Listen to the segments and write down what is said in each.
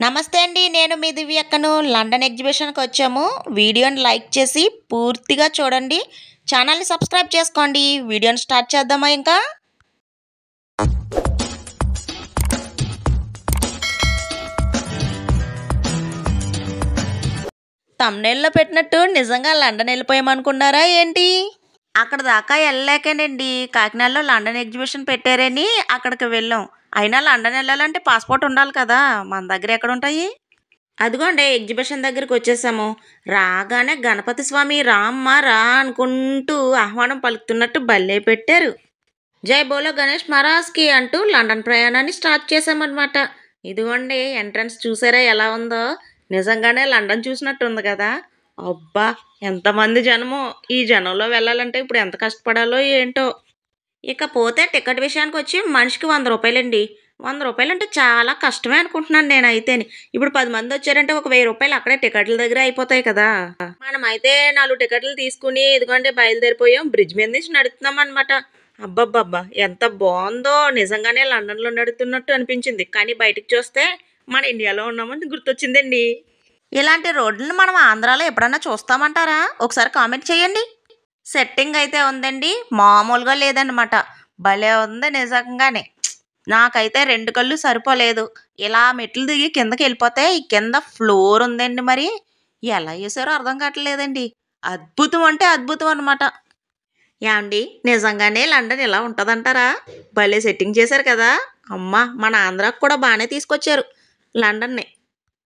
నమస్తే అండి. నేను మీ దివ్యక్కను. లండన్ ఎగ్జిబిషన్‌కి వచ్చాము. వీడియోని లైక్ చేసి పూర్తిగా చూడండి. ఛానల్‌ని సబ్స్క్రైబ్ చేసుకోండి. వీడియోని స్టార్ట్ చేద్దామా ఇంకా? థంబ్‌నెయిల్‌లో పెట్టినట్టు నిజంగా లండన్ వెళ్ళిపోయామనుకున్నారా ఏంటి? అక్కడ దాకా వెళ్ళలేకేనండి కాకినాడలో లండన్ ఎగ్జిబిషన్ పెట్టారని అక్కడికి వెళ్ళాం. అయినా లండన్ వెళ్ళాలంటే పాస్‌పోర్ట్ ఉండాలి కదా! మన దగ్గర ఎక్కడుంటాయి? అదిగోండి ఎగ్జిబిషన్ దగ్గరికి వచ్చేసాము. రాగానే గణపతి స్వామి రామ్మా రా అనుకుంటూ ఆహ్వానం పలుకుతున్నట్టు భలే పెట్టారు. జై బోలో గణేష్ మహారాజ్కి అంటూ లండన్ ప్రయాణాన్ని స్టార్ట్ చేసామన్నమాట. ఇదిగోండి ఎంట్రన్స్ చూసారా ఎలా ఉందో? నిజంగానే లండన్ చూసినట్టు ఉంది కదా! అబ్బా! ఎంతమంది జనమో! ఈ జనంలో వెళ్ళాలంటే ఇప్పుడు ఎంత కష్టపడాలో ఏంటో! ఇకపోతే టికెట్ విషయానికొచ్చి మనిషికి రూ. 100 రూ. 100 అంటే చాలా కష్టమే అనుకుంటున్నాను నేనైతేని. ఇప్పుడు 10 మందొచ్చారంటే ఒక రూ. 1000 అక్కడే టికెట్ల దగ్గరే అయిపోతాయి కదా! మనమైతే 4 టికెట్లు తీసుకుని ఇదిగోండి బయలుదేరిపోయాం. బ్రిడ్జ్ మీద నుంచి నడుతున్నామనమాట. అబ్బబ్బబ్బా! ఎంత బావుందో! నిజంగానే లండన్‌లో నడుతున్నట్టు అనిపించింది. కానీ బయటికి చూస్తే మన ఇండియాలో ఉన్నామని గుర్తొచ్చిందండి. ఇలాంటి రోడ్లను మనం ఆంధ్రాలో ఎప్పుడన్నా చూస్తామంటారా? ఒకసారి కామెంట్ చేయండి. సెట్టింగ్ అయితే ఉందండి. మామూలుగా లేదనమాట. భలే ఉంది నిజంగానే. నాకైతే 2 కళ్ళు సరిపోలేదు. ఇలా మెట్లు దిగి కిందకెళ్ళిపోతే ఈ కింద ఫ్లోర్ ఉందండి మరి. ఎలా ఏసారో అర్థం కావట్లేదండి. అద్భుతం అంటే అద్భుతం అనమాట. ఏవండీ నిజంగానే లండన్ ఇలా ఉంటదంటారా? భలే సెట్టింగ్ చేశారు కదా! అమ్మ! మన ఆంధ్రాకి కూడా బానే తీసుకొచ్చారు లండన్‌ని.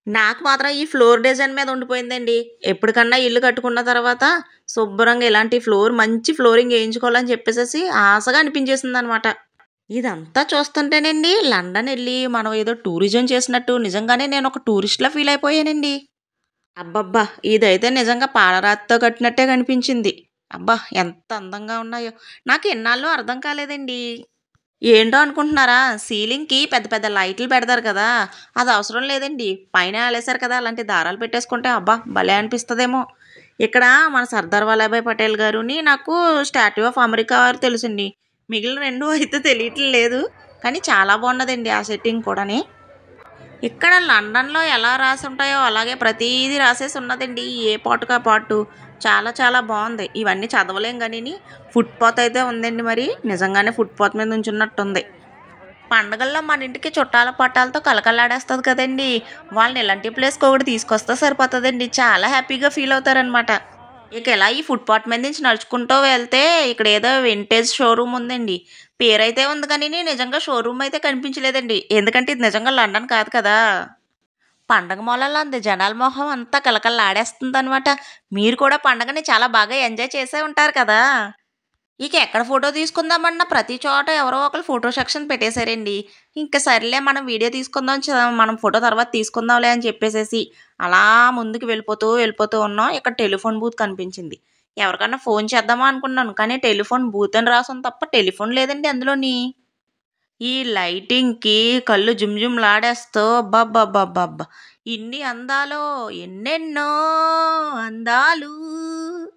నాకు మాత్రం ఈ ఫ్లోర్ డిజైన్ మీద ఉండిపోయిందండి. ఎప్పటికన్నా ఇల్లు కట్టుకున్న తర్వాత శుభ్రంగా ఇలాంటి మంచి ఫ్లోరింగ్ ఏయించుకోవాలని చెప్పేసేసి ఆశగా అనిపించేసిందనమాట. ఇదంతా చూస్తుంటేనండి లండన్ ఎళ్లి మనం ఏదో టూరిజం చేసినట్టు నిజంగానే నేనొక టూరిస్ట్‌లా ఫీల్ అయిపోయానండి. అబ్బబ్బా! ఇదైతే నిజంగా పాలరాతితో కట్టినట్టే కనిపించింది. అబ్బా! ఎంత అందంగా ఉన్నాయో! నాకు ఇన్నాళ్ళు అర్థం కాలేదండి. ఏంటో అనుకుంటున్నారా? సీలింగ్‌కి పెద్ద పెద్ద లైట్లు పెడతారు కదా! అది అవసరం లేదండి. పైన ఎలేసారు కదా! అలాంటి దారాలు పెట్టేసుకుంటే అబ్బా! భలే అనిపిస్తదేమో! ఇక్కడ మన సర్దార్ వల్లభాయ్ పటేల్ గారుని నాకు స్టాట్యూ ఆఫ్ అమెరికా వారు తెలుసండి. మిగిలిన 2 అయితే తెలియట్లేదు. కానీ చాలా బావున్నదండి ఆ సెట్టింగ్ కూడాని. ఇక్కడ లండన్‌లో ఎలా రాసుంటాయో అలాగే ప్రతీదీ రాసేసి ఉన్నదండి. ఏ పార్ట్‌కి ఆ పార్టు. చాలా చాలా బావుంది. ఇవన్నీ చదవలేం గానీని ఫుట్‌పాత్ అయితే ఉందండి మరి. నిజంగానే ఫుట్‌పాత్ మీద నుంచున్నట్టుంది. పండగల్లో మన ఇంటికి చుట్టాల పట్టాలతో కళకళలాడేస్తది కదండీ! వాళ్ళని ఇలాంటి ప్లేస్‌కి ఒకటి తీసుకొస్తే సరిపోతదండి. చాలా హ్యాపీగా ఫీల్ అవుతారనమాట. ఇక ఇలా ఈ ఫుట్‌పాత్ మీద నుంచి నడుచుకుంటూ వెళ్తే ఇక్కడ ఏదో వింటేజ్ షోరూమ్ ఉందండి. పేరైతే ఉంది గానీని నిజంగా షోరూమ్ అయితే కనిపించలేదండి. ఎందుకంటే ఇది నిజంగా లండన్ కాదు కదా! పండగ మొదలల్లో ఉంది. జనాల మొహం అంతా కళకళలాడేస్తుందనమాట. మీరు కూడా పండగని చాలా బాగా ఎంజాయ్ చేసే ఉంటారు కదా! ఇక ఎక్కడ ఫోటో తీసుకుందామన్నా ప్రతి చోట ఎవరో ఒకళ్ళు ఫోటో సెక్షన్ పెట్టేశారండి. ఇంక సర్లే మనం వీడియో తీసుకుందాం మనం ఫోటో తర్వాత తీసుకుందాంలే అని చెప్పేసేసి అలా ముందుకు వెళ్ళిపోతూ, వెళ్ళిపోతూ ఉన్నాం. ఇక్కడ టెలిఫోన్ బూత్ కనిపించింది. ఎవరికన్నా ఫోన్ చేద్దామా అనుకున్నాను. కానీ టెలిఫోన్ బూత్ అని రాసుంది తప్ప టెలిఫోన్ లేదండి అందులోని. ఈ లైటింగ్‌కి కళ్ళు జుమ్ అబ్బబ్బబ్బబ్బబ్బా! ఇన్ని అందాలో ఎన్నెన్నో అందాలు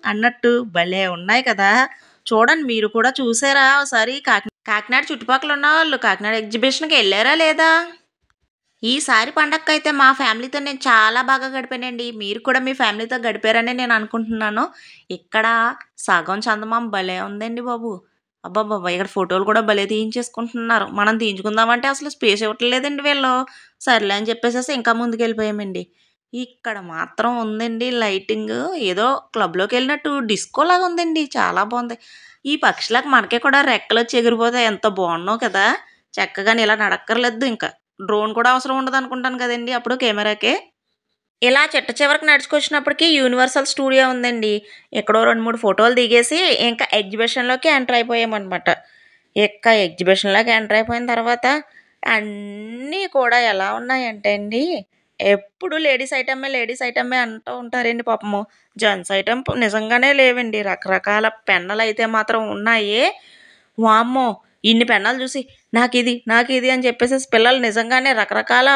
అన్నట్టు భలే ఉన్నాయి కదా! చూడండి మీరు కూడా చూసారా ఓసారి కాకినాడ చుట్టుపక్కల ఉన్నవాళ్ళు కాకినాడ ఎగ్జిబిషన్‌కి ఎళ్లారా లేదా? ఈసారి పండగకైతే మా ఫ్యామిలీతో నేను చాలా బాగా గడిపానండి. మీరు కూడా మీ ఫ్యామిలీతో గడిపారనే నేను అనుకుంటున్నాను. ఇక్కడ సగం చందమామ భలే ఉందండి బాబు! అబ్బబ్బబ్బా! ఇక్కడ ఫోటోలు కూడా భలే తీయించేసుకుంటున్నారు. మనం తీయించుకుందామంటే అసలు స్పేస్ ఇవ్వట్లేదండి వీళ్ళు. సర్లే అని చెప్పేసేసి ఇంకా ముందుకెళ్ళిపోయామండి. ఇక్కడ మాత్రం ఉందండి లైటింగు ఏదో క్లబ్‌లోకెళ్ళినట్టు డిస్కోలాగా ఉందండి. చాలా బావుంది. ఈ పక్షులకు మనకి కూడా రెక్కలొచ్చి ఎగిరిపోతే ఎంత బావున్నో కదా! చక్కగాని ఇలా నడక్కర్లేదు ఇంక. డ్రోన్ కూడా అవసరం ఉండదనుకుంటాను కదండీ అప్పుడు కెమెరాకి. ఇలా చిట్ట చివరికి నడుచుకొచ్చినప్పటికి యూనివర్సల్ స్టూడియో ఉందండి. ఎక్కడో 2, 3 ఫోటోలు దిగేసి ఇంకా ఎగ్జిబిషన్‌లోకి ఎంటర్ అయిపోయామనమాట. ఇక ఎగ్జిబిషన్‌లోకి ఎంటర్ అయిపోయిన తర్వాత అన్నీ కూడా ఎలా ఉన్నాయంటే అండి, ఎప్పుడు లేడీస్ ఐటెమే అంటూ ఉంటారండి పాపము. జెంట్స్ ఐటెమ్ నిజంగానే లేవండి. రకరకాల పెన్నులైతే మాత్రం ఉన్నాయి. వామ్మో! ఇన్ని పెన్నులు చూసి నాకిది అని చెప్పేసేసి పిల్లలు నిజంగానే రకరకాల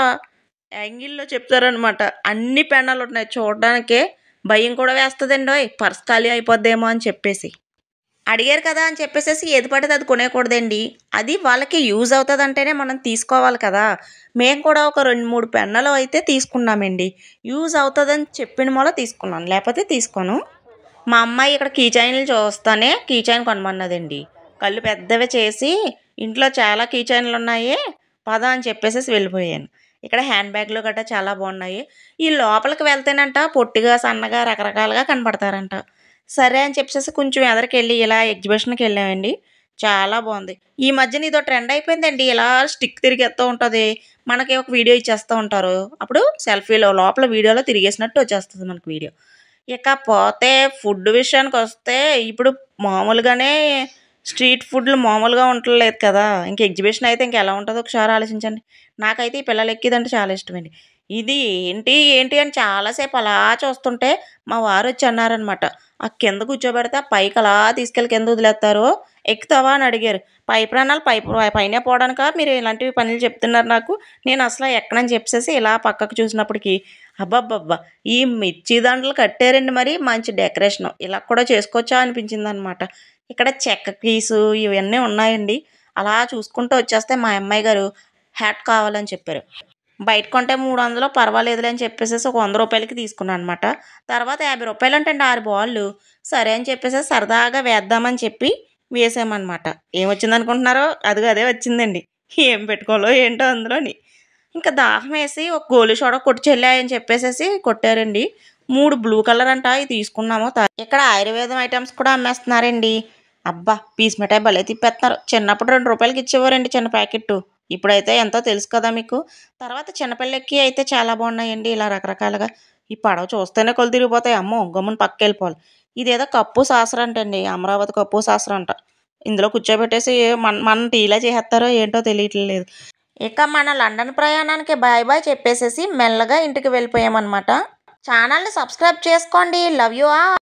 యాంగిల్‌లో చెప్తారనమాట. అన్ని పెన్నులున్నాయి చూడడానికే భయం కూడా వేస్తదండోయ్! పర్స్ ఖాళీ అయిపోద్దేమో అని చెప్పేసి. అడిగారు కదా అని చెప్పేసేసి ఏది పడితే అది కొనేయకూడదండి. అది వాళ్ళకి యూజ్ అవుతదంటేనే మనం తీసుకోవాలి కదా! మేము కూడా ఒక 2, 3 పెన్నులు అయితే తీసుకున్నామండి. యూజ్ అవుతదని చెప్పిన మూల తీసుకున్నాను. లేపోతే తీసుకోను. మా అమ్మాయి ఇక్కడ కీ చైన్‌లు చూస్తానే కీ చైన్ కొనమన్నదండి. కళ్ళు పెద్దవి చేసి, "ఇంట్లో చాలా కీ చైన్‌లున్నాయి. పద" అని చెప్పేసేసి వెళ్ళిపోయాను. ఇక్కడ హ్యాండ్ బ్యాగ్‌లు గట్టా చాలా బాగున్నాయి. ఈ లోపలికి వెళ్తేనంట పొట్టిగా, సన్నగా రకరకాలుగా కనపడతారంట. సరే అని చెప్పేసేసి కొంచెం ఎదరకెళ్ళి ఇలా ఎగ్జిబిషన్‌కెళ్ళామండి. చాలా బాగుంది. ఈ మధ్యన ఇదో ట్రెండ్ అయిపోయిందండి. ఇలా స్టిక్ తిరిగేత్తా ఉంటది. మనకి ఒక వీడియో ఇచ్చేస్తా ఉంటారు. అప్పుడు సెల్ఫీలో లోపల వీడియోలో తిరిగేసినట్టు వచ్చేస్తది మనకు వీడియో. ఇకపోతే ఫుడ్ విషయానికొస్తే ఇప్పుడు మామూలుగానే స్ట్రీట్ ఫుడ్‌లు మామూలుగా ఉండట్లేదు కదా! ఇంక ఎగ్జిబిషన్ అయితే ఇంకెలా ఉంటదో ఒకసారి ఆలోచించండి. నాకైతే ఈ పిల్లలు ఎక్కేదంటే చాలా ఇష్టమండి. ఇది ఏంటి అని చాలా సేపు అలా చూస్తుంటే మా వారొచ్చి అన్నారనమాట. "ఆ కింద కూర్చోబెడితే పైకి అలా తీసుకెళ్ళి కింద వదిలేత్తారు. ఎక్కుతావా?" అని అడిగారు. పై ప్రాణాలు పైనే పోవడానికా మీరు ఇలాంటివి పనులు చెప్తున్నారు నాకు? నేను అసల ఎక్కనని చెప్పేసేసి ఇలా పక్కకు చూసినప్పటికి అబ్బబ్బబ్బా! ఈ మిర్చి దండలు కట్టారండి మరి మంచి డెకరేషను. ఇలా కూడా చేసుకోవచ్చా అనిపించిందనమాట. ఇక్కడ చెక్క కీసు ఇవన్నీ ఉన్నాయండి. అలా చూసుకుంటూ వచ్చేస్తే మా అమ్మాయి గారు హ్యాట్ కావాలని చెప్పారు. బయట కొంటే 300 పర్వాలేదులే అని చెప్పేసేసి ఒక రూ. 100కి తీసుకున్నాననమాట. తర్వాత రూ. 50 అంటండి 6 బాల్లు. సరే అని చెప్పేసేసి సరదాగా వేద్దామని చెప్పి వేసామనమాట. ఏమొచ్చిందనుకుంటున్నారో? అదిగో అదే వచ్చిందండి. ఏం పెట్టుకోవాలో ఏంటో అందులోని. ఇంకా దాహమేసి ఒక గోలీ సోడా కొట్టు చెల్లాయి అని చెప్పేసేసి కొట్టారండి. 3 బ్లూ కలర్ అంట అయి తీసుకున్నాము. ఇక్కడ ఆయుర్వేదం ఐటెమ్స్ కూడా అమ్మేస్తున్నారండి. అబ్బా! పీస్ మిఠాయి భలే తిప్పేత్తన్నారు. చిన్నప్పుడు రూ. 2కి ఇచ్చేవారండి చిన్న ప్యాకెట్టు. ఇప్పుడైతే ఎంతో తెలుసు కదా మీకు. తర్వాత చిన్నపిల్లలకి అయితే చాలా బాగున్నాయండి ఇలా రకరకాలుగా. ఈ పడవ చూస్తేనే కళ్ళు తిరిగిపోతాయి. అమ్మో! గమ్మున పక్కకెళ్ళిపోవాలి. ఇదేదో కప్పు సాసర అంటండి. అమరావతి కప్పు సాసర అంట. ఇందులో కూర్చోబెట్టేసి మన టీలా చేసేత్తారో ఏంటో తెలియట్లేదు. ఇక మన లండన్ ప్రయాణానికి బాయ్ బాయ్ చెప్పేసేసి మెల్లగా ఇంటికి వెళ్ళిపోయామన్నమాట. ఛానల్‌ని సబ్స్క్రైబ్ చేసుకోండి. Love you all.